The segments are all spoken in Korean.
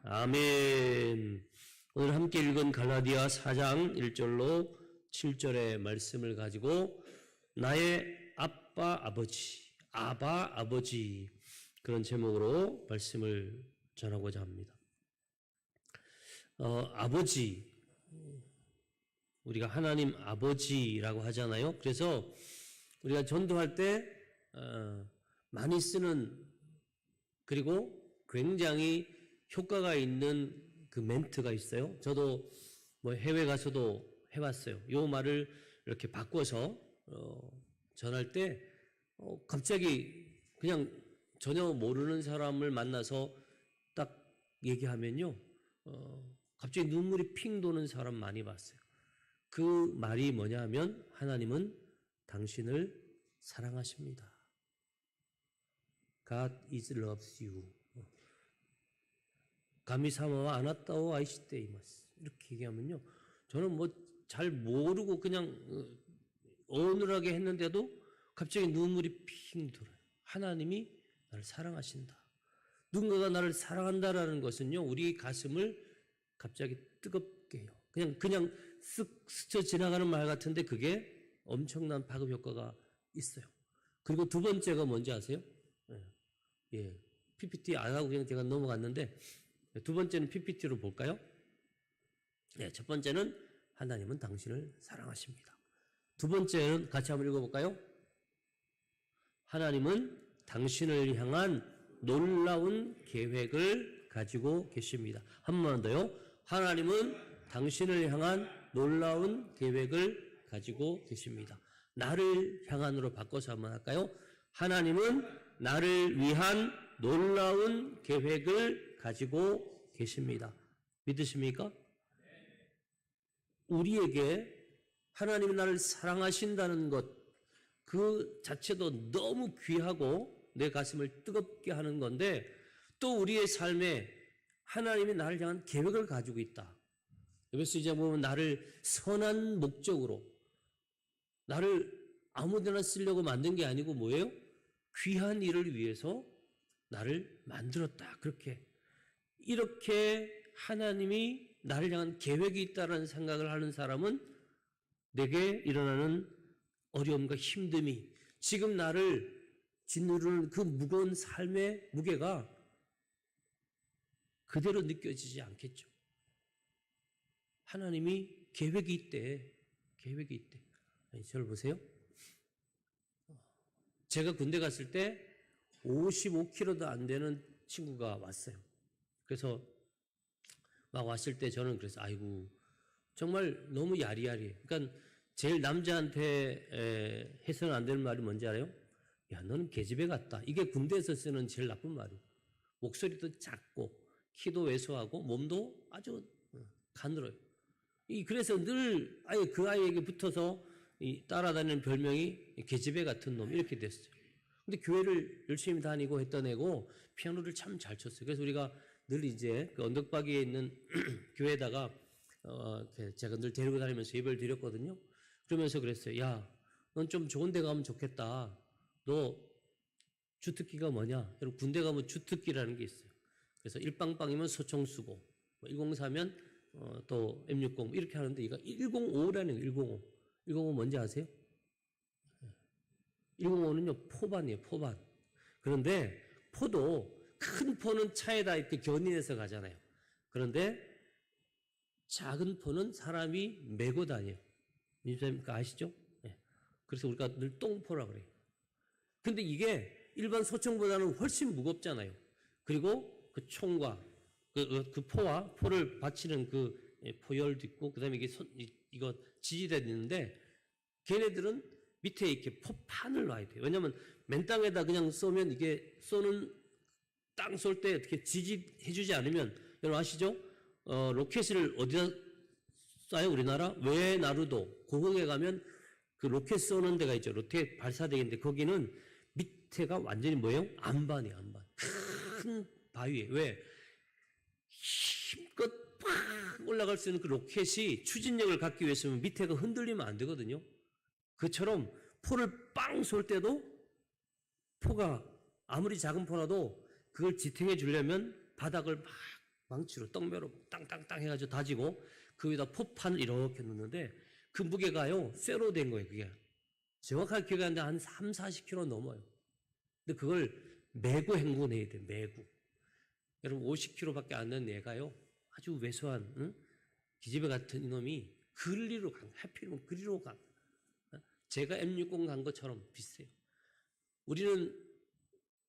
아멘. 오늘 함께 읽은 갈라디아 4장 1절로 7절의 말씀을 가지고 나의 아빠 아버지 그런 제목으로 말씀을 전하고자 합니다. 아버지, 우리가 하나님 아버지라고 하잖아요. 그래서 우리가 전도할 때 많이 쓰는, 그리고 굉장히 효과가 있는 그 멘트가 있어요. 저도 뭐 해외 가서도 해봤어요. 요 말을 이렇게 바꿔서 전할 때 갑자기 그냥 전혀 모르는 사람을 만나서 딱 얘기하면요, 갑자기 눈물이 핑 도는 사람 많이 봤어요. 그 말이 뭐냐 하면 하나님은 당신을 사랑하십니다. God is loves you. 가미사마와 아나타오 아이시테이마스. 이렇게 얘기하면요, 저는 뭐 잘 모르고 그냥 어눌하게 했는데도 갑자기 눈물이 핑 돌아요. 하나님이 나를 사랑하신다. 누군가가 나를 사랑한다라는 것은요, 우리 가슴을 갑자기 뜨겁게 해요. 그냥 쓱 스쳐 지나가는 말 같은데 그게 엄청난 파급 효과가 있어요. 그리고 두 번째가 뭔지 아세요? 예, PPT 안 하고 그냥 제가 넘어갔는데, 두 번째는 PPT로 볼까요? 네, 첫 번째는 하나님은 당신을 사랑하십니다. 두 번째는 같이 한번 읽어볼까요? 하나님은 당신을 향한 놀라운 계획을 가지고 계십니다. 한 번 더요. 하나님은 당신을 향한 놀라운 계획을 가지고 계십니다. 나를 향한으로 바꿔서 한번 할까요? 하나님은 나를 위한 놀라운 계획을 가지고 계십니다. 믿으십니까? 우리에게 하나님이 나를 사랑하신다는 것, 그 자체도 너무 귀하고 내 가슴을 뜨겁게 하는 건데, 또 우리의 삶에 하나님이 나를 향한 계획을 가지고 있다. 에베소 2장 보면 나를 선한 목적으로, 나를 아무데나 쓰려고 만든 게 아니고 뭐예요? 귀한 일을 위해서 나를 만들었다. 이렇게 하나님이 나를 향한 계획이 있다는 생각을 하는 사람은 내게 일어나는 어려움과 힘듦이, 지금 나를 짓누르는 그 무거운 삶의 무게가 그대로 느껴지지 않겠죠. 하나님이 계획이 있대. 아니, 저를 보세요. 제가 군대 갔을 때 55kg도 안 되는 친구가 왔어요. 그래서 막 왔을 때 저는 그래서 아이고 정말 너무 야리야리해. 그러니까 제일 남자한테 해서는 안 되는 말이 뭔지 알아요? 야, 너는 계집애 같다. 이게 군대에서 쓰는 제일 나쁜 말이에요. 목소리도 작고 키도 왜소하고 몸도 아주 가늘어요. 그래서 늘 아예 그 아이에게 붙어서 따라다니는 별명이 계집애 같은 놈 이렇게 됐어요. 근데 교회를 열심히 다니고 했던 애고 피아노를 참 잘 쳤어요. 그래서 우리가 늘 이제 그 언덕바위에 있는 교회에다가 제가 늘 데리고 다니면서 예배를 드렸거든요. 그러면서 그랬어요. 야, 넌 좀 좋은 데 가면 좋겠다. 너 주특기가 뭐냐? 여러분 군대 가면 주특기라는 게 있어요. 그래서 일빵빵이면 소총수고, 104면 또 M60 이렇게 하는데 이거 105라는 거예요. 105 뭔지 아세요? 105는요 포반이에요. 포반. 그런데 포도, 큰 포는 차에다 이렇게 견인해서 가잖아요. 그런데 작은 포는 사람이 메고 다녀요. 민주사님까 아시죠? 네. 그래서 우리가 늘 똥포라 그래요. 근데 이게 일반 소총보다는 훨씬 무겁잖아요. 그리고 그 총과 그 포와 포를 받치는 그 포열도 있고, 그 다음에 이거 지지대도 있는데, 걔네들은 밑에 이렇게 포판을 놔야 돼요. 왜냐면 맨 땅에다 그냥 쏘면 이게 땅 쏠 때 어떻게 지지해주지 않으면, 여러분 아시죠? 로켓을 어디다 쏴요? 우리나라? 외나루도 고흥에 가면 그 로켓 쏘는 데가 있죠. 로켓 발사대인데 거기는 밑에가 완전히 뭐예요? 안반이에요, 안반. 큰 바위에. 왜? 힘껏 팍 올라갈 수 있는 그 로켓이 추진력을 갖기 위해서는 밑에가 흔들리면 안 되거든요. 그처럼 포를 빵 쏠 때도 포가 아무리 작은 포라도 그걸 지탱해 주려면 바닥을 막 망치로 떡매로 땅땅땅 해가지고 다지고 그 위에다 포판을 이렇게 넣는데 그 무게가요 쇠로 된 거예요. 그게 정확하게 기억이 안 나는데 한 3, 40kg 넘어요. 근데 그걸 메고 행군해야 돼. 메고. 여러분 50kg밖에 안 되는 얘가요 아주 왜소한 기집애 같은 이놈이 그리로 간 거야. 하필이면 그리로 간 거야. 제가 M60 간 것처럼 비슷해요. 우리는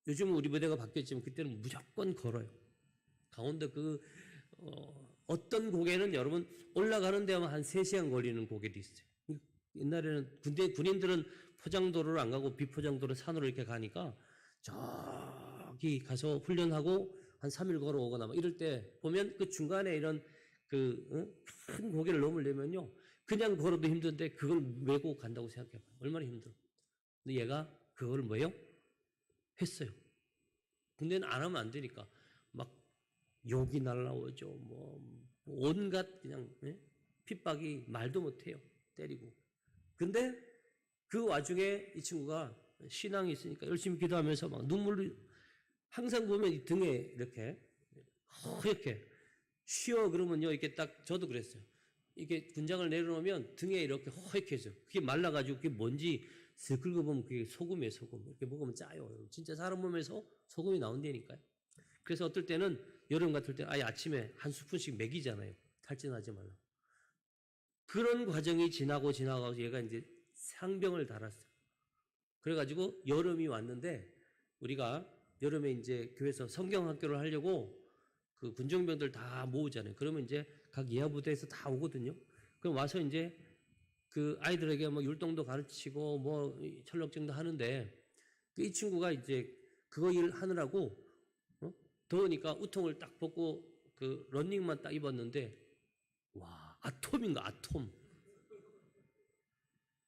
요즘은 우리 부대가 바뀌었지만 그때는 무조건 걸어요. 강원도 어떤 고개는 여러분 올라가는 데만 한 3시간 걸리는 고개도 있어요. 옛날에는 군인들은 포장도로를 안 가고 비포장도로 산으로 이렇게 가니까 저기 가서 훈련하고 한 3일 걸어오거나 막 이럴 때 보면 그 중간에 이런 큰 고개를 넘으려면요. 그냥 걸어도 힘든데 그걸 메고 간다고 생각해봐요. 얼마나 힘들어. 근데 얘가 그걸 뭐예요? 했어요. 근데는 안 하면 안 되니까 막 욕이 날라오죠. 뭐 온갖 그냥 핍박이 말도 못해요. 때리고. 근데 그 와중에 이 친구가 신앙이 있으니까 열심히 기도하면서 막 눈물을 항상 보면 이 등에 이렇게 허옇게 쉬어 그러면요 이렇게 딱 저도 그랬어요. 이렇게 군장을 내려놓으면 등에 이렇게 허옇게 해져요. 그게 말라가지고 그게 뭔지 슥 긁어보면 그게 소금이에요. 소금. 이렇게 먹으면 짜요. 진짜 사람 몸에서 소금이 나온다니까요. 그래서 어떨 때는 여름 같을 때 아예 아침에 한 스푼씩 먹이잖아요. 탈진하지 말라. 그런 과정이 지나가고 얘가 이제 상병을 달았어요. 그래가지고 여름이 왔는데 우리가 여름에 이제 교회에서 성경학교를 하려고 그 군정병들 다 모으잖아요. 그러면 이제 각 예하부대에서 다 오거든요. 그럼 와서 이제 그 아이들에게 뭐 율동도 가르치고 뭐 철력증도 하는데 이 친구가 이제 그거 일 하느라고 더우니까 우통을 딱 벗고 그 런닝만 딱 입었는데 와 아톰인가 아톰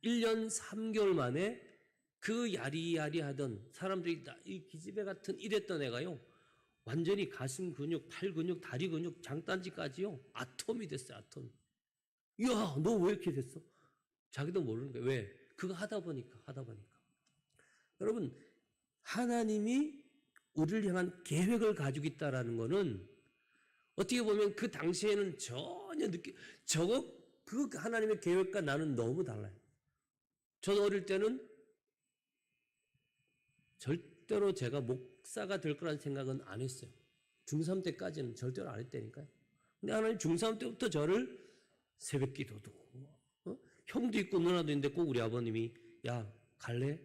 1년 3개월 만에 그 야리야리하던 사람들이 이 기집애 같은 이랬던 애가요 완전히 가슴 근육, 팔 근육, 다리 근육, 장단지까지요 아톰이 됐어요. 아톰. 이야 너 왜 이렇게 됐어? 자기도 모르는 거예요. 왜? 그거 하다 보니까. 여러분 하나님이 우리를 향한 계획을 가지고 있다라는 거는 어떻게 보면 그 당시에는 전혀 그 하나님의 계획과 나는 너무 달라요. 저도 어릴 때는 절대로 제가 목사가 될 거라는 생각은 안 했어요. 중3 때까지는 절대로 안 했다니까요. 근데 하나님 중3 때부터 저를 새벽 기도도 형도 있고 누나도 있는데 꼭 우리 아버님이 야 갈래?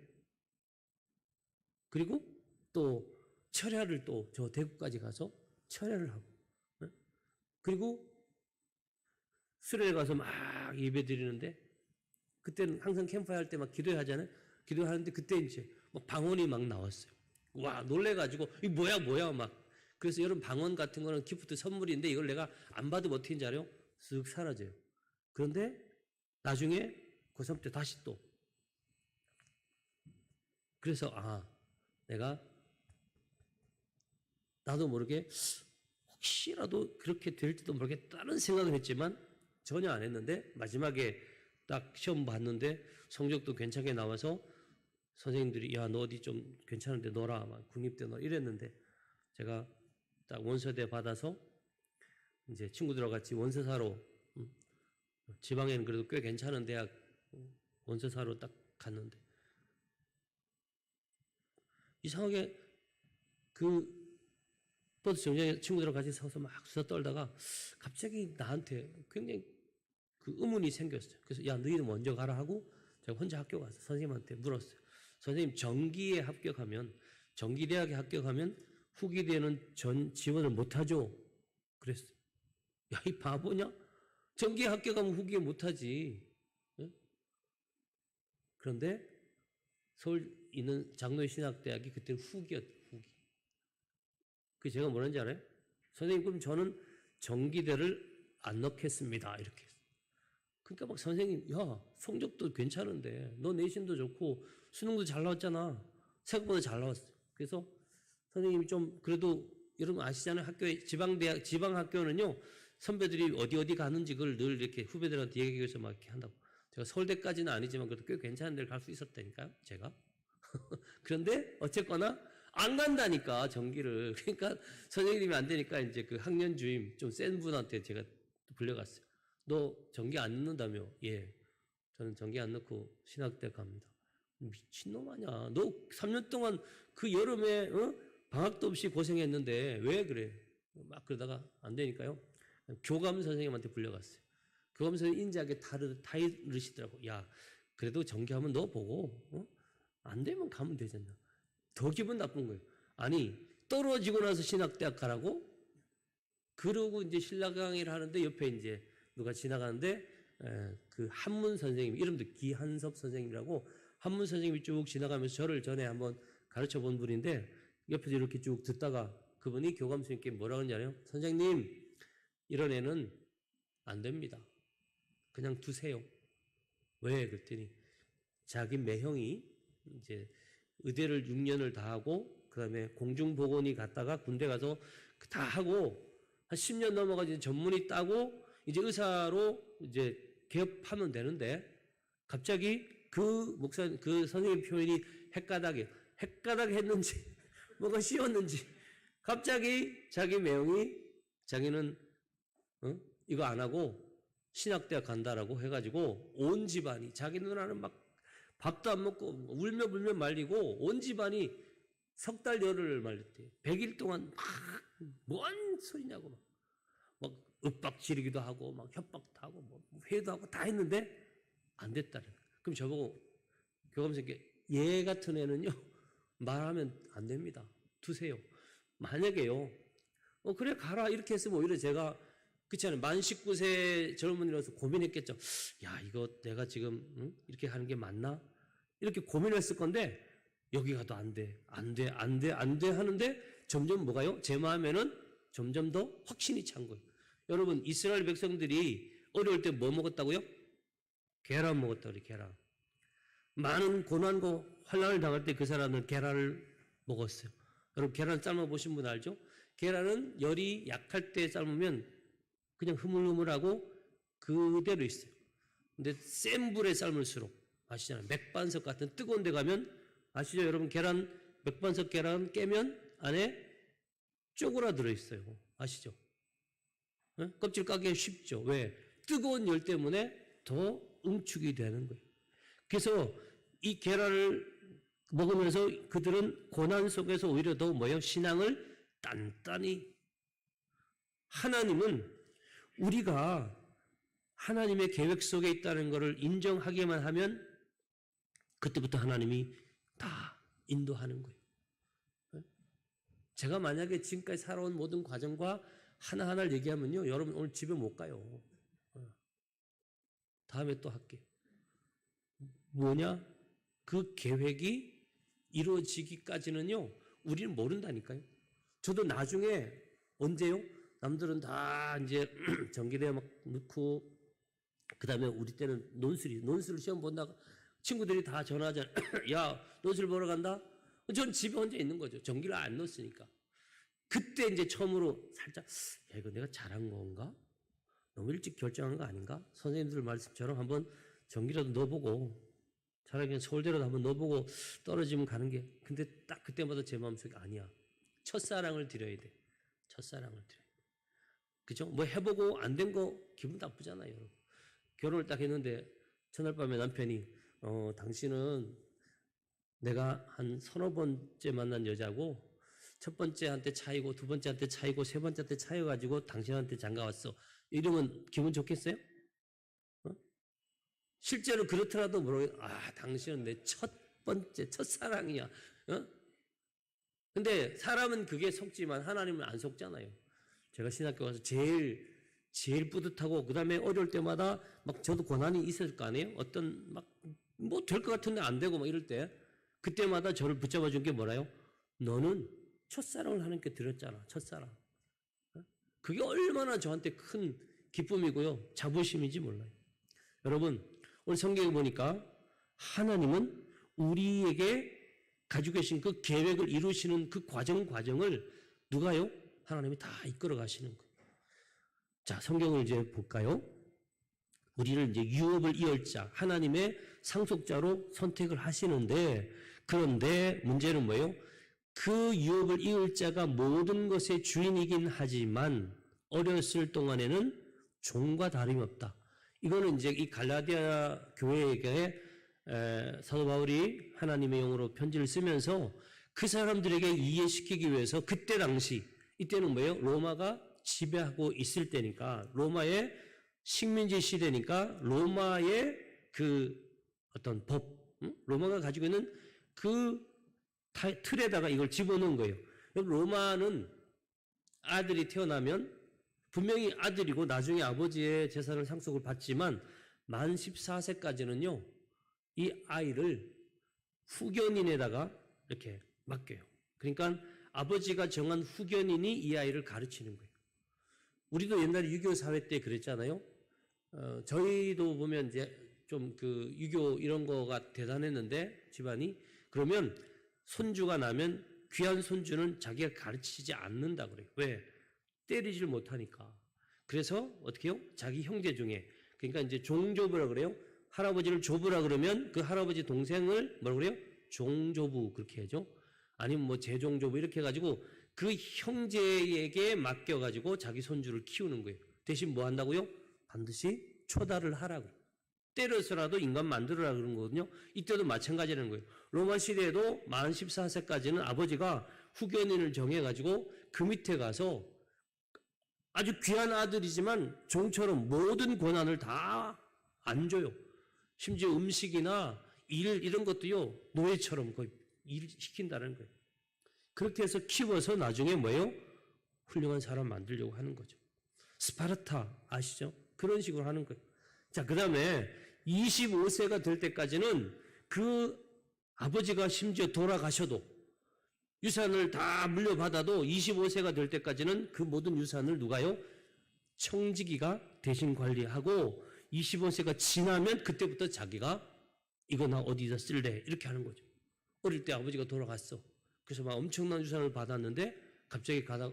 그리고 또 철야를 또 저 대구까지 가서 철야를 하고 그리고 수련회 가서 막 예배 드리는데 그때는 항상 캠프에 할 때 막 기도하잖아요. 기도하는데 그때 이제 막 방언이 막 나왔어요. 와 놀래가지고 이 뭐야 막 그래서 여러분 방언 같은 거는 기프트 선물인데 이걸 내가 안 받으면 어떻게 하는지 알아요? 쓱 사라져요. 그런데 나중에 고3 때 다시 또 그래서 내가 나도 모르게 혹시라도 그렇게 될지도 모르겠다는 생각을 했지만 전혀 안 했는데 마지막에 딱 시험 봤는데 성적도 괜찮게 나와서 선생님들이 야 너 어디 좀 괜찮은데 넣어라 막 국립대 넣어 이랬는데 제가 딱 원서대 받아서 이제 친구들하고 같이 원서사로 지방에는 그래도 꽤 괜찮은 대학 원서사로 딱 갔는데 이상하게 그 버스 정류장에 친구들하고 같이 서서 막 수다 떨다가 갑자기 나한테 굉장히 그 의문이 생겼어요. 그래서 야 너희는 먼저 가라 하고 제가 혼자 학교 가서 선생님한테 물었어요. 선생님 전기에 합격하면 전기대학에 합격하면 후기대는 전 지원을 못하죠? 그랬어요. 야 이 바보냐? 전기에 합격하면 후기에 못하지. 네? 그런데 서울 있는 장로의 신학대학이 그때 후기였대. 후기. 그 제가 뭐라는지 알아요? 선생님 그럼 저는 전기대를 안 넣겠습니다. 이렇게 했어요. 그러니까 막 선생님 야 성적도 괜찮은데 너 내신도 좋고 수능도 잘 나왔잖아. 생각보다 잘 나왔어요. 그래서 선생님이 좀 그래도 여러분 아시잖아요. 학교에 지방대학 지방학교는요 선배들이 어디 가는지 그걸 늘 이렇게 후배들한테 얘기해서 막 이렇게 한다고. 제가 서울대까지는 아니지만 그래도 꽤 괜찮은 데를 갈 수 있었다니까요. 제가. 그런데 어쨌거나 안 간다니까, 전기를. 그러니까 선생님이 안 되니까 이제 그 학년 주임 좀 센 분한테 제가 불려갔어요. 너 전기 안 넣는다며? 예. 저는 전기 안 넣고 신학대 갑니다. 미친놈 아니야. 너 3년 동안 그 여름에 방학도 없이 고생했는데 왜 그래? 막 그러다가 안 되니까요. 교감 선생님한테 불려갔어요. 교감 선생님 인자하게 다 이르시더라고. 야, 그래도 전기 한번 넣어보고 안 되면 가면 되잖아. 더 기분 나쁜 거예요. 아니, 떨어지고 나서 신학대학 가라고? 그러고 이제 신라 강의를 하는데 옆에 이제 누가 지나가는데 그 한문 선생님, 이름도 기한섭 선생님이라고 한문 선생님이 쭉 지나가면서 저를 전에 한번 가르쳐 본 분인데 옆에서 이렇게 쭉 듣다가 그분이 교감 선생님께 뭐라고 하냐면 선생님, 이런 애는 안 됩니다. 그냥 두세요. 왜? 그랬더니 자기 매형이 이제 의대를 6년을 다 하고 그다음에 공중보건이 갔다가 군대 가서 다 하고 한 10년 넘어가지고 전문의 따고 이제 의사로 이제 개업하면 되는데 갑자기 그 선생님 표현이 헷가닥 했는지 뭐가 씌웠는지 갑자기 자기 매형이 자기는 이거 안 하고 신학대학 간다라고 해가지고 온 집안이 자기 누나는 막 밥도 안 먹고 울며 불며 말리고 온 집안이 석 달 열흘을 말렸대요. 100일 동안 막 뭔 소리냐고 막 윽박 지르기도 하고 막 협박도 하고 뭐 회도 하고 다 했는데 안 됐다는 거예요. 그럼 저보고 교감선생님께 얘 같은 애는요 말하면 안 됩니다. 두세요. 만약에요 그래 가라 이렇게 했으면 오히려 제가 그렇지 않아요. 만 19세 젊은이라서 고민했겠죠. 야 이거 내가 지금 이렇게 하는 게 맞나? 이렇게 고민했을 건데 여기 가도 안 돼 하는데 점점 뭐가요? 제 마음에는 점점 더 확신이 찬 거예요. 여러분 이스라엘 백성들이 어려울 때 뭐 먹었다고요? 계란 먹었다고 그래요. 계란. 많은 고난과 환난을 당할 때 그 사람은 계란을 먹었어요. 여러분 계란 삶아보신 분 알죠? 계란은 열이 약할 때 삶으면 그냥 흐물흐물하고 그대로 있어요. 근데 센 불에 삶을수록 아시잖아요. 맥반석 같은 뜨거운 데 가면 아시죠? 여러분 맥반석 계란 깨면 안에 쪼그라들어 있어요. 아시죠? 껍질 까기 쉽죠. 왜? 뜨거운 열 때문에 더 응축이 되는 거예요. 그래서 이 계란을 먹으면서 그들은 고난 속에서 오히려 더 신앙을 단단히 하나님은 우리가 하나님의 계획 속에 있다는 것을 인정하기만 하면 그때부터 하나님이 다 인도하는 거예요. 제가 만약에 지금까지 살아온 모든 과정과 하나하나를 얘기하면요. 여러분 오늘 집에 못 가요. 다음에 또 할게요. 뭐냐? 그 계획이 이루어지기까지는요. 우리는 모른다니까요. 저도 나중에 언제요? 남들은 다 이제 전기대 막 넣고 그 다음에 우리 때는 논술 시험 본다가 친구들이 다 전화하잖아요. 야 논술 보러 간다? 전 집에 혼자 있는 거죠. 전기를 안 넣었으니까. 그때 이제 처음으로 살짝 야 이거 내가 잘한 건가? 너무 일찍 결정한 거 아닌가? 선생님들 말씀처럼 한번 전기라도 넣어보고 차라리 그냥 서울대라도 한번 넣어보고 떨어지면 가는 게 근데 딱 그때마다 제 마음속에 아니야. 첫사랑을 드려야 돼. 첫사랑을 드려야 돼. 그죠? 뭐 해보고 안 된 거 기분 나쁘잖아요. 결혼을 딱 했는데 첫날 밤에 남편이 당신은 내가 한 서너 번째 만난 여자고 첫 번째한테 차이고 두 번째한테 차이고 세 번째한테 차여가지고 당신한테 장가왔어. 이러면 기분 좋겠어요? 실제로 그렇더라도 당신은 내 첫 번째 첫사랑이야. 근데 사람은 그게 속지만 하나님은 안 속잖아요. 제가 신학교 가서 제일 뿌듯하고 그 다음에 어려울 때마다 막 저도 고난이 있을 거 아니에요? 어떤 막 뭐 될 것 같은데 안 되고 막 이럴 때 그때마다 저를 붙잡아 준 게 뭐라요? 너는 첫사랑을 하나님께 드렸잖아. 첫사랑. 그게 얼마나 저한테 큰 기쁨이고요. 자부심인지 몰라요. 여러분 오늘 성경에 보니까 하나님은 우리에게 가지고 계신 그 계획을 이루시는 그 과정을 누가요? 하나님이 다 이끌어 가시는 거예요. 자, 성경을 이제 볼까요? 우리를 이제 유업을 이을 자, 하나님의 상속자로 선택을 하시는데 그런데 문제는 뭐예요? 그 유업을 이을 자가 모든 것의 주인이긴 하지만 어렸을 동안에는 종과 다름이 없다. 이거는 이제 이 갈라디아 교회에게 사도 바울이 하나님의 영으로 편지를 쓰면서 그 사람들에게 이해시키기 위해서 그때 당시 이때는 뭐예요? 로마가 지배하고 있을 때니까 로마의 식민지 시대니까 로마의 그 어떤 법, 로마가 가지고 있는 그 틀에다가 이걸 집어넣은 거예요. 로마는 아들이 태어나면 분명히 아들이고 나중에 아버지의 재산을 상속을 받지만 만 14세까지는요. 이 아이를 후견인에다가 이렇게 맡겨요. 그러니까 아버지가 정한 후견인이 이 아이를 가르치는 거예요. 우리도 옛날에 유교 사회 때 그랬잖아요. 저희도 보면 이제 좀 그 유교 이런 거가 대단했는데 집안이 그러면 손주가 나면 귀한 손주는 자기가 가르치지 않는다 그래요. 왜? 때리질 못하니까. 그래서 어떻게 해요? 자기 형제 중에 그러니까 이제 종조부라 그래요. 할아버지를 조부라 그러면 그 할아버지 동생을 뭐라 그래요? 종조부 그렇게 하죠. 아니면 뭐 제종조부 이렇게 해가지고 그 형제에게 맡겨가지고 자기 손주를 키우는 거예요. 대신 뭐 한다고요? 반드시 초달을 하라고. 때려서라도 인간 만들어라 그런 거거든요. 이때도 마찬가지라는 거예요. 로마 시대에도 만 14세까지는 아버지가 후견인을 정해가지고 그 밑에 가서 아주 귀한 아들이지만 종처럼 모든 권한을 다 안 줘요. 심지어 음식이나 일 이런 것도요. 노예처럼 거의 일 시킨다는 거예요. 그렇게 해서 키워서 나중에 뭐예요? 훌륭한 사람 만들려고 하는 거죠. 스파르타 아시죠? 그런 식으로 하는 거예요. 자, 그 다음에 25세가 될 때까지는 그 아버지가 심지어 돌아가셔도 유산을 다 물려받아도 25세가 될 때까지는 그 모든 유산을 누가요? 청지기가 대신 관리하고 25세가 지나면 그때부터 자기가 이거 나 어디다 쓸래? 이렇게 하는 거죠. 어릴 때 아버지가 돌아갔어. 그래서 막 엄청난 유산을 받았는데 갑자기 가다가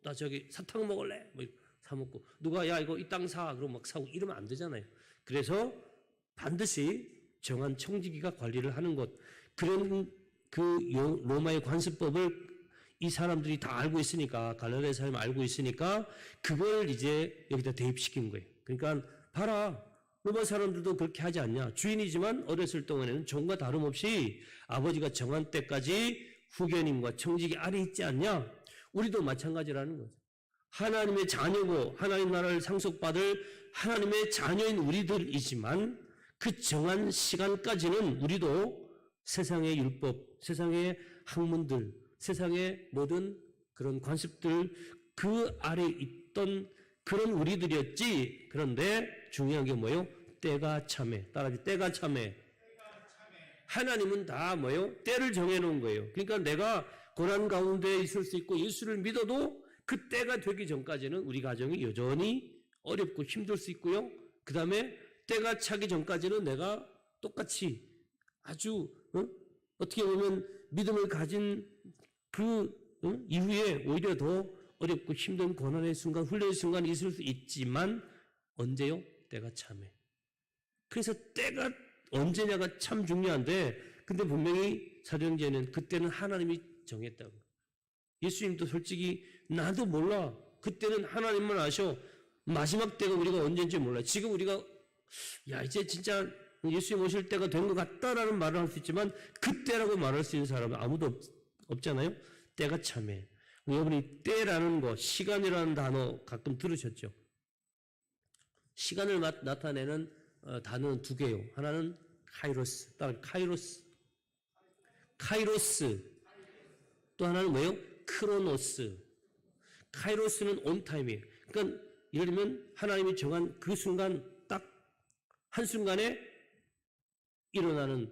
나 저기 사탕 먹을래? 뭐 사 먹고 누가 야 이거 이 땅 사 그러면 막 사고 이러면 안 되잖아요. 그래서 반드시 정한 청지기가 관리를 하는 것 그런 그 로마의 관습법을 이 사람들이 다 알고 있으니까 갈라디아 사람이 알고 있으니까 그걸 이제 여기다 대입시킨 거예요. 그러니까 봐라 로마 사람들도 그렇게 하지 않냐. 주인이지만 어렸을 동안에는 종과 다름없이 아버지가 정한 때까지 후견인과 청지기 아래 있지 않냐. 우리도 마찬가지라는 거죠. 하나님의 자녀고 하나님 나라를 상속받을 하나님의 자녀인 우리들이지만 그 정한 시간까지는 우리도 세상의 율법, 세상의 학문들, 세상의 모든 그런 관습들 그 아래 있던 그런 우리들이었지. 그런데 중요한 게 뭐예요? 때가 참해. 따라하지 때가 참해. 하나님은 다 뭐예요? 때를 정해놓은 거예요. 그러니까 내가 고난 가운데 있을 수 있고 예수를 믿어도 그 때가 되기 전까지는 우리 가정이 여전히 어렵고 힘들 수 있고요. 그 다음에 때가 차기 전까지는 내가 똑같이 아주 어떻게 보면 믿음을 가진 그 이후에 오히려 더 어렵고 힘든 고난의 순간, 훈련의 순간이 있을 수 있지만 언제요? 때가 참해. 그래서 때가 언제냐가 참 중요한데 근데 분명히 사도행전에는 그때는 하나님이 정했다고. 예수님도 솔직히 나도 몰라. 그때는 하나님만 아셔. 마지막 때가 우리가 언제인지 몰라. 지금 우리가 야 이제 진짜 예수님 오실 때가 된 것 같다라는 말을 할 수 있지만 그때라고 말할 수 있는 사람은 아무도 없잖아요. 때가 참해. 여러분이 때라는 거, 시간이라는 단어 가끔 들으셨죠? 시간을 나타내는 단어는 두 개요. 하나는 카이로스, 카이로스. 또 하나는 뭐예요? 크로노스. 카이로스는 온타임이에요. 그러니까 예를 들면 하나님이 정한 그 순간 딱 한순간에 일어나는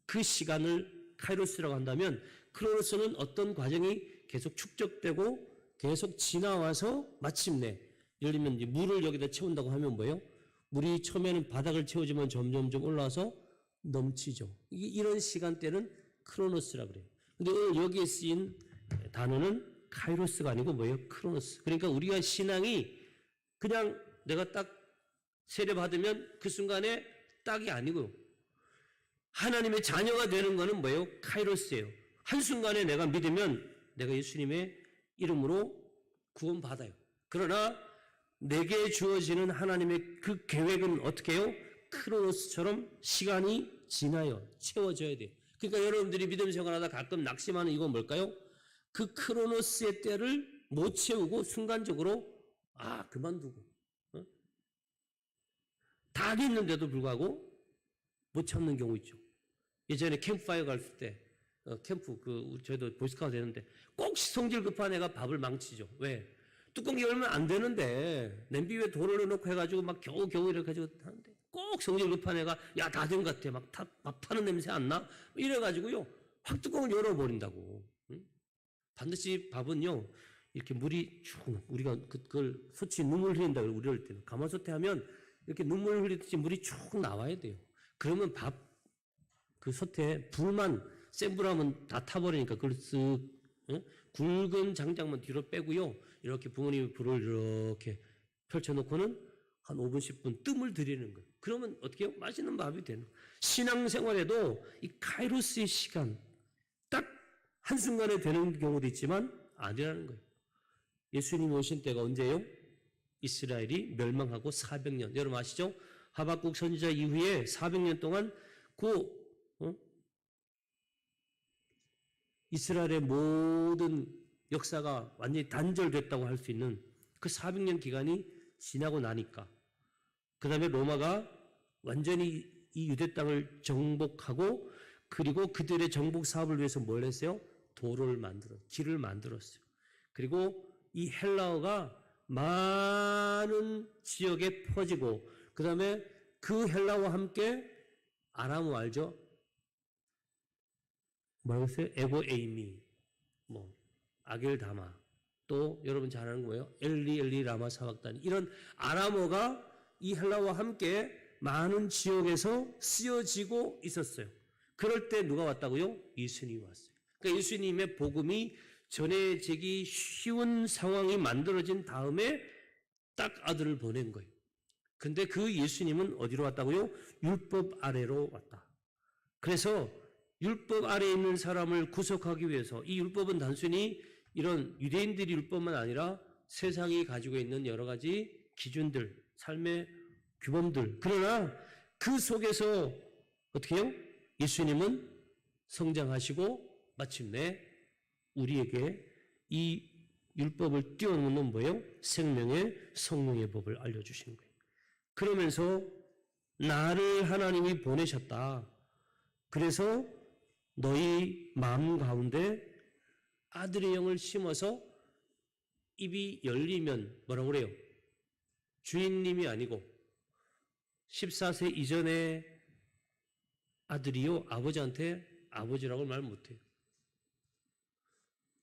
그 시간을 카이로스라고 한다면 크로노스는 어떤 과정이 계속 축적되고 계속 지나와서 마침내 예를 들면 이제 물을 여기다 채운다고 하면 뭐예요? 물이 처음에는 바닥을 채우지만 점점점 올라와서 넘치죠. 이런 시간대는 크로노스라고 그래요. 근데 여기에 쓰인 단어는 카이로스가 아니고 뭐예요? 크로노스. 그러니까 우리가 신앙이 그냥 내가 딱 세례 받으면 그 순간에 딱이 아니고요. 하나님의 자녀가 되는 거는 뭐예요? 카이로스예요. 한순간에 내가 믿으면 내가 예수님의 이름으로 구원받아요. 그러나 내게 주어지는 하나님의 그 계획은 어떻게 해요? 크로노스처럼 시간이 지나요. 채워져야 돼요. 그러니까 여러분들이 믿음 생활하다 가끔 낙심하는 이건 뭘까요? 그 크로노스의 때를 못 채우고 순간적으로 그만두고 다 있는데도 불구하고 못 참는 경우 있죠. 예전에 캠프파이어 갔을 때 캠프 저희도 보이스카우트 되는데 꼭 성질 급한 애가 밥을 망치죠. 왜? 뚜껑 열면 안 되는데 냄비 위에 돌을 넣어놓고 해가지고 막 겨우 이렇게 가지고 하는데 꼭 성질 급한 애가 야 다 된 것 같아 막 밥 타는 냄새 안 나? 이래가지고요 확 뚜껑을 열어버린다고. 응? 반드시 밥은요 이렇게 물이 쭉 우리가 그걸 소치 눈물 흘린다 그래 우리 할 때는 가마솥에 하면 이렇게 눈물 흘리듯이 물이 쭉 나와야 돼요. 그러면 그 솥에 불만 센 불하면 다 타버리니까 그걸 쓱 굵은 장작만 뒤로 빼고요. 이렇게 부모님이 불을 이렇게 펼쳐놓고는 한 5분, 10분 뜸을 들이는 거예요. 그러면 어떻게 해요? 맛있는 밥이 되는 거예요. 신앙생활에도 이 카이로스의 시간 딱 한순간에 되는 경우도 있지만 아니라는 거예요. 예수님이 오신 때가 언제예요? 이스라엘이 멸망하고 400년. 여러분 아시죠? 하박국 선지자 이후에 400년 동안 이스라엘의 모든 역사가 완전히 단절됐다고 할 수 있는 그 400년 기간이 지나고 나니까 그 다음에 로마가 완전히 이 유대 땅을 정복하고 그리고 그들의 정복 사업을 위해서 뭘 했어요? 길을 만들었어요. 그리고 이 헬라어가 많은 지역에 퍼지고 그 다음에 그 헬라어와 함께 아람어 알죠? 뭐라고 했어요? 에고 에이미, 아겔다마, 또 여러분 잘 아는 거예요? 엘리 라마 사박단 이런 아람어가 이 헬라어와 함께 많은 지역에서 쓰여지고 있었어요. 그럴 때 누가 왔다고요? 예수님이 왔어요. 그러니까 예수님의 복음이 전해지기 쉬운 상황이 만들어진 다음에 딱 아들을 보낸 거예요. 근데 그 예수님은 어디로 왔다고요? 율법 아래로 왔다. 그래서 율법 아래에 있는 사람을 구속하기 위해서 이 율법은 단순히 이런 유대인들이 율법만 아니라 세상이 가지고 있는 여러 가지 기준들, 삶의 규범들. 그러나 그 속에서 어떻게 해요? 예수님은 성장하시고 마침내 우리에게 이 율법을 뛰어넘는 뭐예요? 생명의 성령의 법을 알려주시는 거예요. 그러면서 나를 하나님이 보내셨다. 그래서 너희 마음 가운데 아들의 영을 심어서 입이 열리면 뭐라고 그래요? 주인님이 아니고 14세 이전에 아들이요 아버지한테 아버지라고 말 못해요.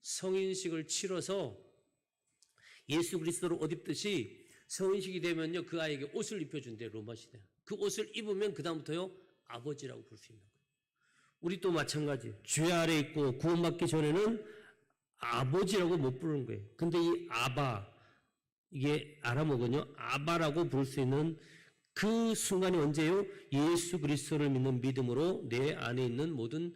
성인식을 치러서 예수 그리스도를 옷 입듯이 성인식이 되면요 그 아이에게 옷을 입혀준대요. 로마 시대. 그 옷을 입으면 그 다음부터요 아버지라고 부를 수 있는 거예요. 우리 또 마찬가지. 죄 아래 있고 구원받기 전에는 아버지라고 못 부르는 거예요. 근데 이 아바 이게 아람어거든요. 아바라고 부를 수 있는 그 순간이 언제예요? 예수 그리스도를 믿는 믿음으로 내 안에 있는 모든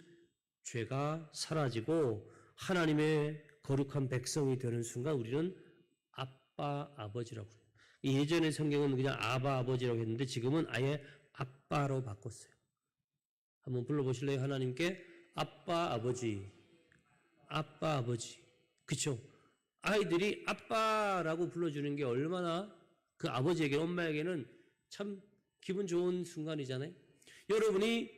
죄가 사라지고 하나님의 거룩한 백성이 되는 순간 우리는 아빠 아버지라고 해요. 예전의 성경은 그냥 아바 아버지라고 했는데 지금은 아예 아빠로 바꿨어요. 한번 불러보실래요? 하나님께 아빠 아버지 아빠 아버지. 그렇죠? 아이들이 아빠라고 불러주는 게 얼마나 그 아버지에게 엄마에게는 참 기분 좋은 순간이잖아요. 여러분이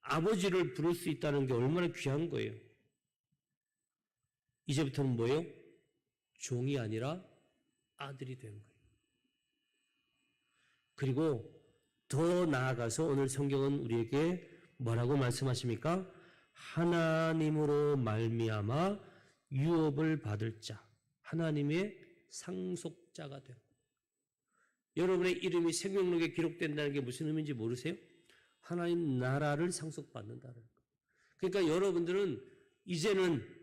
아버지를 부를 수 있다는 게 얼마나 귀한 거예요. 이제부터는 뭐예요? 종이 아니라 아들이 된 거예요. 그리고 더 나아가서 오늘 성경은 우리에게 뭐라고 말씀하십니까? 하나님으로 말미암아 유업을 받을 자, 하나님의 상속자가 되고. 여러분의 이름이 생명록에 기록된다는 게 무슨 의미인지 모르세요? 하나님 나라를 상속받는다는 거예요. 그러니까 여러분들은 이제는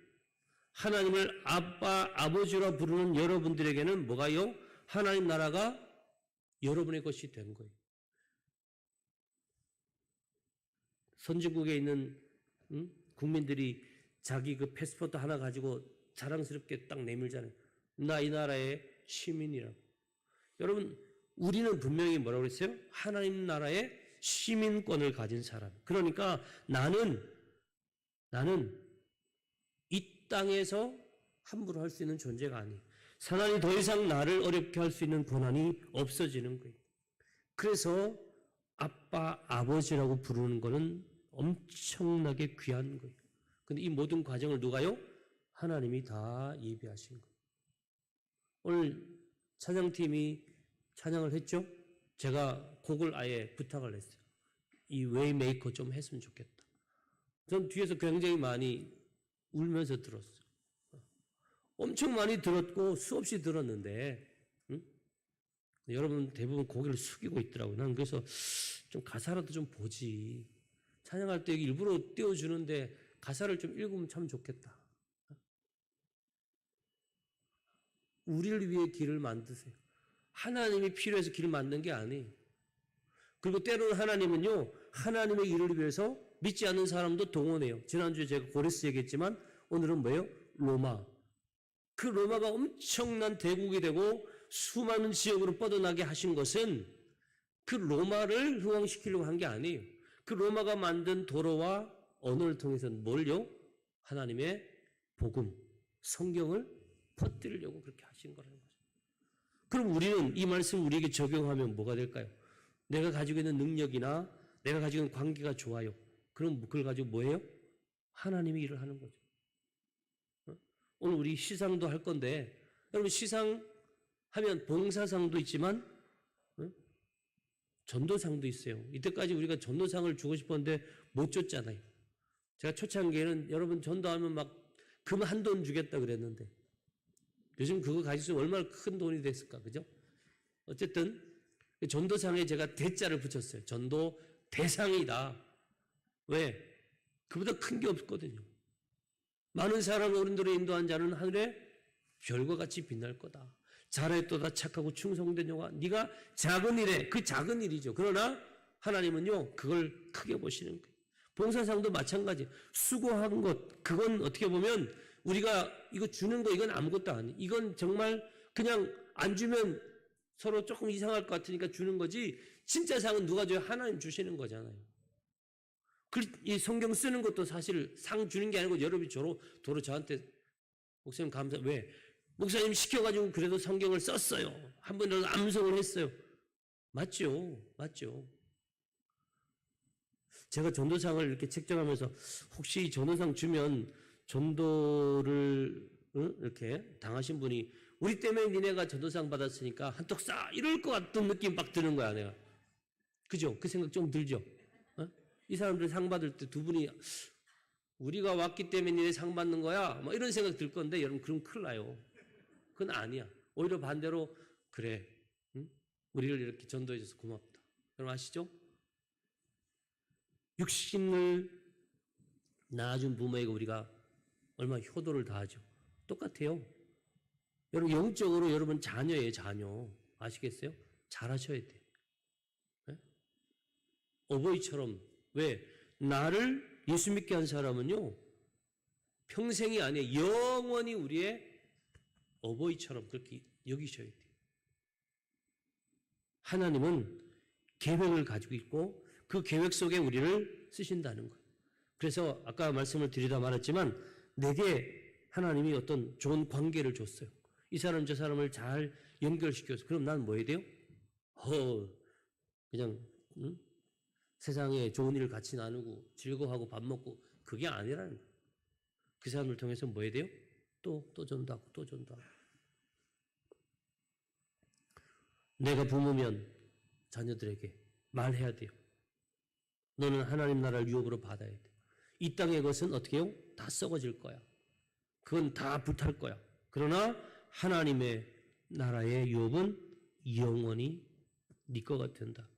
하나님을 아빠, 아버지로 부르는 여러분들에게는 뭐가요? 하나님 나라가 여러분의 것이 된 거예요. 선진국에 있는 국민들이 자기 그 패스포트 하나 가지고 자랑스럽게 딱 내밀잖아요. 나 이 나라의 시민이라고. 여러분, 우리는 분명히 뭐라고 그랬어요? 하나님 나라의 시민권을 가진 사람. 그러니까 나는 이 땅에서 함부로 할 수 있는 존재가 아니에요. 하나님이 더 이상 나를 어렵게 할 수 있는 권한이 없어지는 거예요. 그래서 아빠, 아버지라고 부르는 거는 엄청나게 귀한 거예요. 근데 이 모든 과정을 누가요? 하나님이 다 예비하신 거예요. 오늘 찬양팀이 찬양을 했죠? 제가 곡을 아예 부탁을 했어요. 이 웨이메이커 좀 했으면 좋겠다. 전 뒤에서 굉장히 많이 울면서 들었어요. 엄청 많이 들었고 수없이 들었는데 여러분 대부분 고개를 숙이고 있더라고요. 난 그래서 좀 가사라도 좀 보지. 찬양할 때 일부러 띄워주는데 가사를 좀 읽으면 참 좋겠다. 우리를 위해 길을 만드세요. 하나님이 필요해서 길을 만든 게 아니에요. 그리고 때로는 하나님은요, 하나님의 일을 위해서 믿지 않는 사람도 동원해요. 지난주에 제가 고레스 얘기했지만 오늘은 뭐예요? 로마. 그 로마가 엄청난 대국이 되고 수많은 지역으로 뻗어나게 하신 것은 그 로마를 흥왕시키려고 한 게 아니에요. 그 로마가 만든 도로와 언어를 통해서 뭘요? 하나님의 복음, 성경을 퍼뜨리려고 그렇게 하신 거라는 거죠. 그럼 우리는 이 말씀 우리에게 적용하면 뭐가 될까요? 내가 가지고 있는 능력이나 내가 가지고 있는 관계가 좋아요. 그럼 그걸 가지고 뭐예요? 하나님이 일을 하는 거죠. 오늘 우리 시상도 할 건데 여러분 시상하면 봉사상도 있지만 전도상도 있어요. 이때까지 우리가 전도상을 주고 싶었는데 못 줬잖아요. 제가 초창기에는 여러분 전도하면 막 금 한 돈 주겠다 그랬는데 요즘 그거 가지고 얼마나 큰 돈이 됐을까, 그죠? 어쨌든 전도상에 제가 대자를 붙였어요. 전도 대상이다. 왜? 그보다 큰 게 없거든요. 많은 사람을 어른들을 인도한 자는 하늘에 별과 같이 빛날 거다. 잘했도다 착하고 충성된 영아. 네가 작은 일에 그 작은 일이죠. 그러나 하나님은요 그걸 크게 보시는 거예요. 봉사상도 마찬가지. 수고한 것 그건 어떻게 보면 우리가 이거 주는 거 이건 아무것도 아니에요. 이건 정말 그냥 안 주면 서로 조금 이상할 것 같으니까 주는 거지. 진짜 상은 누가 줘요? 하나님 주시는 거잖아요. 이 성경 쓰는 것도 사실 상 주는 게 아니고 여러분이 도로 저한테 목사님 감사 왜? 목사님 시켜가지고 그래도 성경을 썼어요. 한 번이라도 암송을 했어요. 맞죠? 맞죠? 제가 전도상을 이렇게 책정하면서 혹시 전도상 주면 전도를 이렇게 당하신 분이 우리 때문에 니네가 전도상 받았으니까 한턱 쏴 이럴 것 같은 느낌 막 드는 거야 내가. 그죠? 그 생각 좀 들죠? 이 사람들 상 받을 때 두 분이 우리가 왔기 때문에 니네 상 받는 거야 뭐 이런 생각 들 건데 여러분 그럼 큰일 나요. 그건 아니야. 오히려 반대로 그래 우리를 이렇게 전도해 줘서 고맙다. 여러분 아시죠? 육신을 낳아준 부모에게 우리가 얼마나 효도를 다하죠. 똑같아요. 여러분 영적으로 여러분 자녀예요. 자녀. 아시겠어요? 잘하셔야 돼요. 네? 어버이처럼. 왜? 나를 예수 믿게 한 사람은요 평생이 아니에요. 영원히 우리의 어버이처럼 그렇게 여기셔야 돼요. 하나님은 계획을 가지고 있고 그 계획 속에 우리를 쓰신다는 거예요. 그래서 아까 말씀을 드리다 말았지만 내게 하나님이 어떤 좋은 관계를 줬어요. 이 사람 저 사람을 잘 연결시켜서 그럼 난 뭐 해야 돼요? 그냥 세상에 좋은 일을 같이 나누고 즐거워하고 밥 먹고 그게 아니라는 거예요. 그 사람을 통해서 뭐 해야 돼요? 또 전도하고 또 전도하고. 내가 부모면 자녀들에게 말해야 돼요. 너는 하나님 나라를 유업으로 받아야 돼. 이 땅의 것은 어떻게 해요? 다 썩어질 거야. 그건 다 불탈 거야. 그러나 하나님의 나라의 유업은 영원히 네 거가 된다.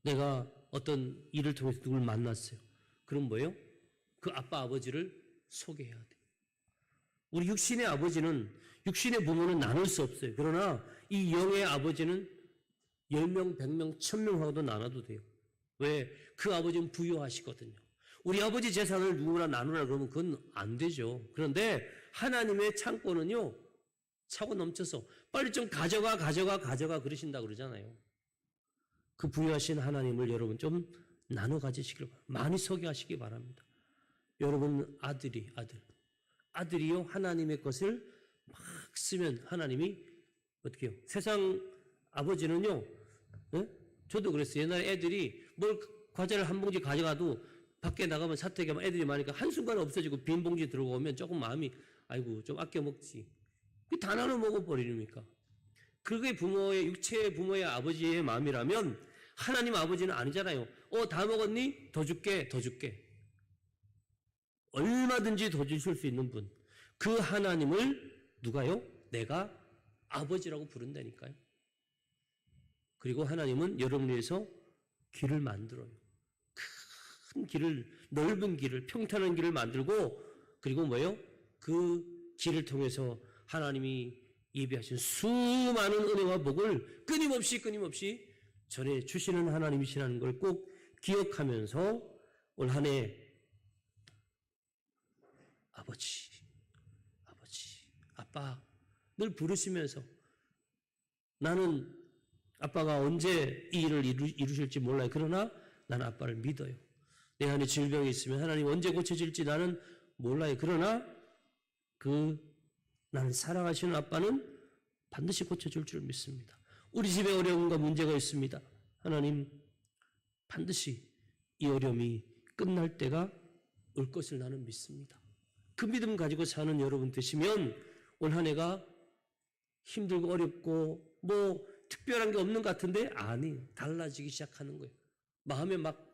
내가 어떤 일을 통해서 누굴 만났어요. 그럼 뭐예요? 그 아빠 아버지를 소개해야 돼. 우리 육신의 아버지는 육신의 부모는 나눌 수 없어요. 그러나 이 영의 아버지는 10명, 100명, 1000명하고도 나눠도 돼요. 왜? 그 아버지는 부유하시거든요. 우리 아버지 재산을 누구나 나누라 그러면 그건 안 되죠. 그런데 하나님의 창고는요, 차고 넘쳐서 빨리 좀 가져가 그러신다 그러잖아요. 그 부유하신 하나님을 여러분 좀 나눠 가지시길 바랍니다. 많이 소개하시기 바랍니다. 여러분 아들이요 하나님의 것을 막 쓰면 하나님이 어떻게 해요? 세상 아버지는요, 저도 그랬어요. 옛날에 애들이 뭘 과자를 한 봉지 가져가도 밖에 나가면 사택에 애들이 많으니까 한순간에 없어지고 빈 봉지 들고 오면 조금 마음이 아이고 좀 아껴 먹지. 다 나눠 먹어버리니까. 그게 부모의 육체의 부모의 아버지의 마음이라면 하나님 아버지는 아니잖아요. 다 먹었니? 더 줄게. 얼마든지 더 주실 수 있는 분. 그 하나님을 누가요? 내가 아버지라고 부른다니까요. 그리고 하나님은 여러분을 위해서 길을 만들어요. 큰 길을, 넓은 길을, 평탄한 길을 만들고, 그리고 뭐예요? 그 길을 통해서 하나님이 예비하신 수많은 은혜와 복을 끊임없이 전해 주시는 하나님이시라는 걸 꼭 기억하면서 올 한 해 아빠 늘 부르시면서 나는 아빠가 언제 이 일을 이루실지 몰라요. 그러나 나는 아빠를 믿어요. 내 안에 질병이 있으면 하나님 언제 고쳐질지 나는 몰라요. 그러나 나를 사랑하시는 아빠는 반드시 고쳐줄 줄 믿습니다. 우리 집에 어려움과 문제가 있습니다. 하나님 반드시 이 어려움이 끝날 때가 올 것을 나는 믿습니다. 그 믿음 가지고 사는 여러분 되시면 올 한 해가 힘들고 어렵고 뭐 특별한 게 없는 것 같은데 아니, 달라지기 시작하는 거예요. 마음에 막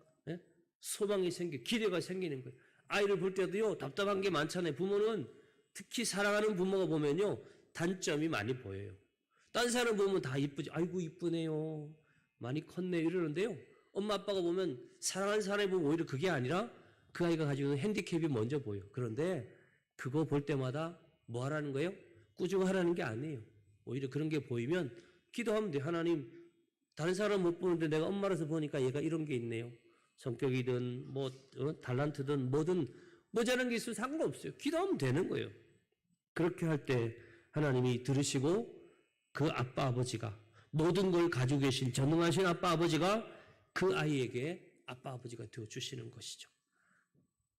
소망이 기대가 생기는 거예요. 아이를 볼 때도요, 답답한 게 많잖아요. 부모는 특히 사랑하는 부모가 보면요, 단점이 많이 보여요. 딴 사람 보면 다 이쁘지. 아이고 이쁘네요. 많이 컸네 이러는데요. 엄마 아빠가 보면 사랑하는 사람이 보면 오히려 그게 아니라 그 아이가 가지고 있는 핸디캡이 먼저 보여. 그런데 그거 볼 때마다 뭐 하라는 거예요? 꾸중하라는 게 아니에요. 오히려 그런 게 보이면 기도하면 돼요. 하나님, 다른 사람 못 보는데 내가 엄마라서 보니까 얘가 이런 게 있네요. 성격이든 달란트든 뭐든 모자란 게 있으면 상관없어요. 기도하면 되는 거예요. 그렇게 할 때 하나님이 들으시고 그 아빠 아버지가 모든 걸 가지고 계신 전능하신 아빠 아버지가 그 아이에게 아빠 아버지가 되어주시는 것이죠.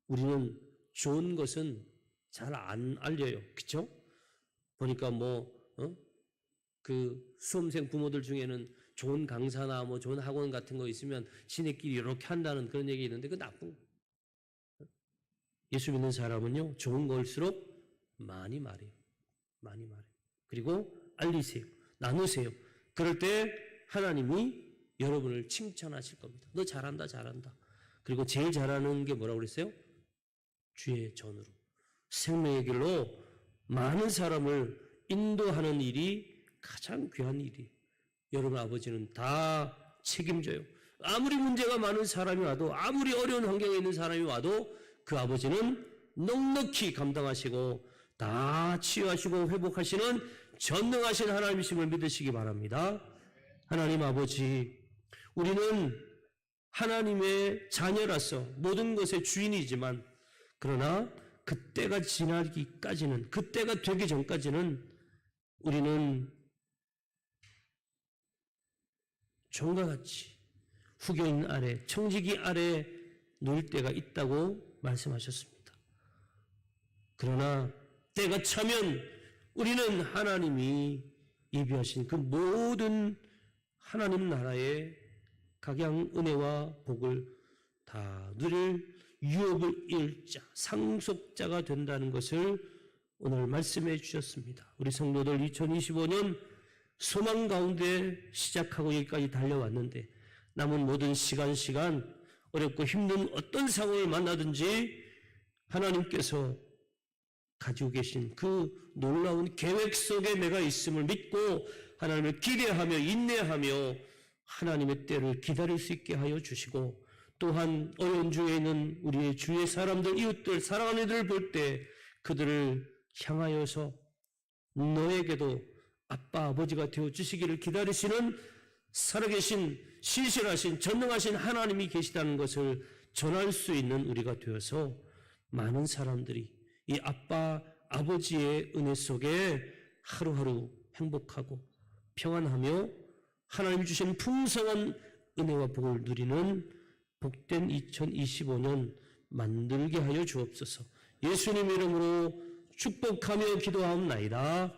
우리는 좋은 것은 잘 안 알려요. 그렇죠? 보니까 그 수험생 부모들 중에는 좋은 강사나 좋은 학원 같은 거 있으면 지네끼리 이렇게 한다는 그런 얘기 있는데 그거 나쁜 거예요. 예수 믿는 사람은요, 좋은 걸수록 많이 말해요. 그리고 알리세요. 나누세요. 그럴 때 하나님이 여러분을 칭찬하실 겁니다. 너 잘한다. 그리고 제일 잘하는 게 뭐라고 그랬어요? 주의 전으로. 생명의 길로 많은 사람을 인도하는 일이 가장 귀한 일이에요. 여러분 아버지는 다 책임져요. 아무리 문제가 많은 사람이 와도, 아무리 어려운 환경에 있는 사람이 와도 그 아버지는 넉넉히 감당하시고 다 치유하시고 회복하시는 전능하신 하나님이심을 믿으시기 바랍니다. 하나님 아버지, 우리는 하나님의 자녀라서 모든 것의 주인이지만, 그러나 그때가 지나기까지는, 그때가 되기 전까지는 우리는 종과 같이 후견인 아래, 청지기 아래 놓일 때가 있다고 말씀하셨습니다. 그러나 때가 차면 우리는 하나님이 예비하신 그 모든 하나님 나라의 각양 은혜와 복을 다 누릴 유업을 잃자, 상속자가 된다는 것을 오늘 말씀해 주셨습니다. 우리 성도들 2025년 소망 가운데 시작하고 여기까지 달려왔는데 남은 모든 시간 어렵고 힘든 어떤 상황을 만나든지 하나님께서 가지고 계신 그 놀라운 계획 속에 내가 있음을 믿고 하나님을 기대하며 인내하며 하나님의 때를 기다릴 수 있게 하여 주시고, 또한 어려운 주에 있는 우리의 주의 사람들, 이웃들, 사랑하는 이들을 볼 때 그들을 향하여서 너에게도 아빠 아버지가 되어주시기를 기다리시는 살아계신 신실하신 전능하신 하나님이 계시다는 것을 전할 수 있는 우리가 되어서 많은 사람들이 이 아빠, 아버지의 은혜 속에 하루하루 행복하고 평안하며 하나님 주신 풍성한 은혜와 복을 누리는 복된 2025년 만들게 하여 주옵소서. 예수님 이름으로 축복하며 기도하옵나이다.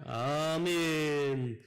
아멘.